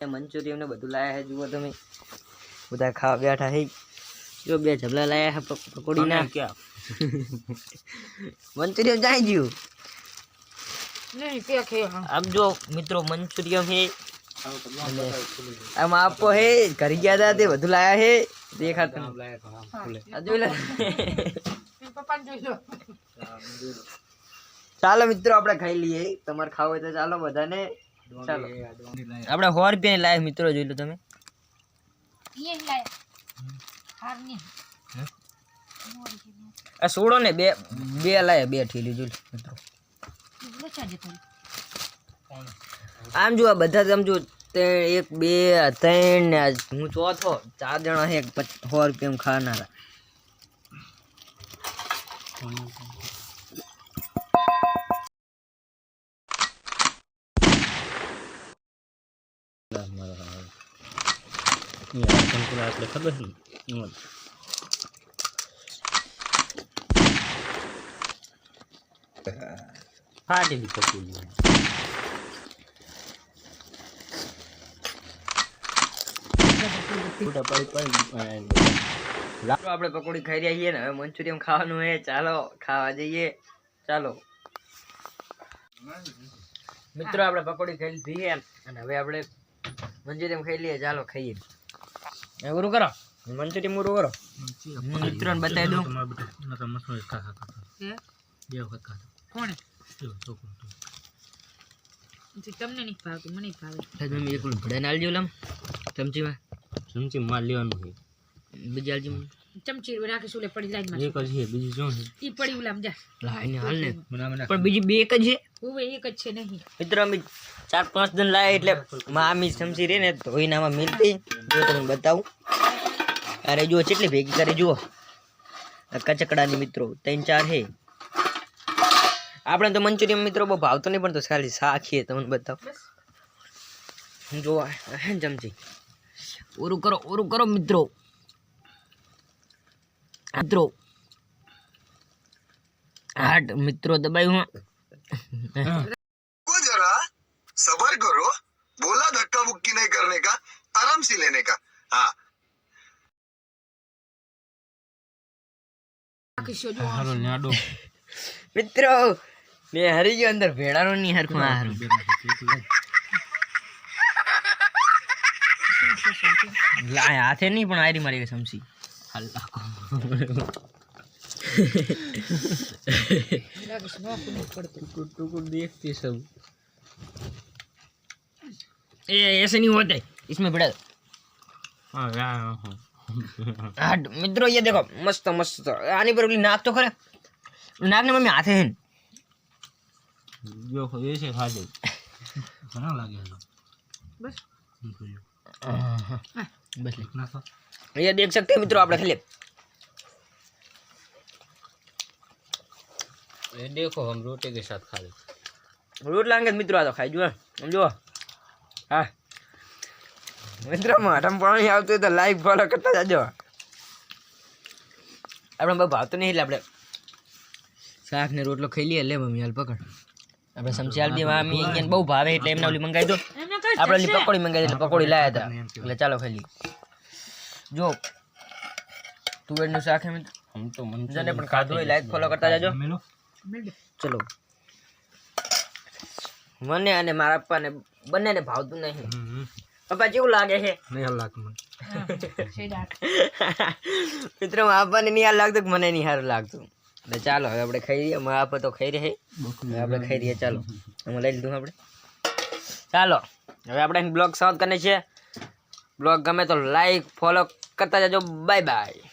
Manchurian ને બધું લાયા છે જુઓ તમે બધા ખાવા બેઠા છે જો બે જબલા લાયા છે પકોડી ના ક્યાં મંચુરિયન જાય ગયું नहीं क्या खेला अब जो मित्रों मंचूरियन है हम आपको है घर गया था ते વધુ લાયા है देखा तुम ચાલો મિત્રો આપણે ખાઈ લઈએ તમારે ખાવ હોય તો ચાલો બધાને ચાલો આપણે 100 રૂપિયા લાયા મિત્રો જોઈ લો તમે ये लाया हारनी આ સોડો ને બે લાયા બે ઠીલી જોઈ મિત્રો આમ જો બધા સમજો 1 2 3 ને હું ચોથો 4 જણા છે 100 રૂપિયા ખાનારા फाटी दी पकोड़ी આપણે પકોડી ખાઈ રહ્યા છીએ ને હવે મંચુરિયન ખાવાનું હે ચાલો ખાવા જઈએ ચાલો મિત્રો આપણે પકોડી ખાઈ લીધી છે અને હવે આપણે મંચુરિયન ખાઈ લઈએ ચાલો ખાઈએ પૂરું કરો મંચુરિયન પૂરું કરો મિત્રોને બતાવી દઉં कौन जी તમને નહીં ભાવતું મને ભાવે તમે એક ભડે નાલ જોલમ ચમચી માં લેવાનું છે બીજી આલજી ચમચી રાખી સુલે પડી જાય માં એક જ છે બીજી જો છે ઈ પડી ઉલામ જા લાઈને હાલ ને પણ બીજી બે એક જ છે ઓવે એક જ છે નહીં મિત્રો અમે 4-5 જણ લાયા એટલે મામી ચમચી રે ને તો એનામાં મિલતી જો તમને બતાવું અરે જો કેટલી ભેગી કરી જુઓ કચકડાની મિત્રો 3-4 છે આપણે તો મંચુરિયન મિત્રો બહુ ભાવતો નહીં પણ તો ખાલી શાખીએ તમને બતાવ જો ચમચી ઓરું કરો મિત્રો હાટ મિત્રો દબાયું जरा सबर करो बोला धक्का मुक्की नहीं करने का आराम से लेने का हाँ મિત્રો મેં હરી ગયો અંદર ભેડાનો નહીં હરખું આ હારું લાય હાથે નહીં પણ આરી મારી સમસી टुकुर देखते सब ऐसे नहीं होते इसमें बड़ा हाँ मित्रों ये देखो मस्त मस्त आने पर नाक तो करे नाक ने मम्मी हाथे हैं जो ये से खा दे बना लगे बस बस इतना सा ये देख सकते हैं मित्रों आप रख ले ये देखो हम रोटी के साथ खा ले रोट लाएंगे मित्रों आ तो खाई जो समझो हाँ मित्रों माठम पानी आवતું હોય તો લાઈક ફોલો કરતા જાજો આપણે બહુ ભાવતો નહીં એટલે આપણે શાક ને રોટલો ખાઈ લઈએ લે મમ્મી હાલ પકડ આપણે સમજાલ દી મામી અહીંયા બહુ ભાવે એટલે એમને ઓલી મંગાવી દો આપણે ઓલી પકોડી મંગાવી એટલે પકોડી લાયા હતા એટલે ચાલો ખાઈ લઈએ જો તુવેરનું શાક હે મિત્રો हम तो મંજને પણ ખાધું હોય લાઈક ફોલો કરતા જાજો ચલો મને અને મારા પપ્પાને બંનેને ભાવતું નહીં પપ્પા કેવું લાગે છે નહીં લાગતું મને મિત્રો આપવાને નહીં લાગતું મને નહીં સારું લાગતું એટલે ચાલો હવે આપણે ખાઈ રહીએ મારા પપ્પા તો ખાઈ રહે આપણે ખાઈ રહીએ ચાલો એમાં લઈ લીધું આપણે ચાલો હવે આપણે બ્લોગ સમાપ્ત કરને છે બ્લોગ ગમે તો લાઈક ફોલો કરતા જાજો બાય બાય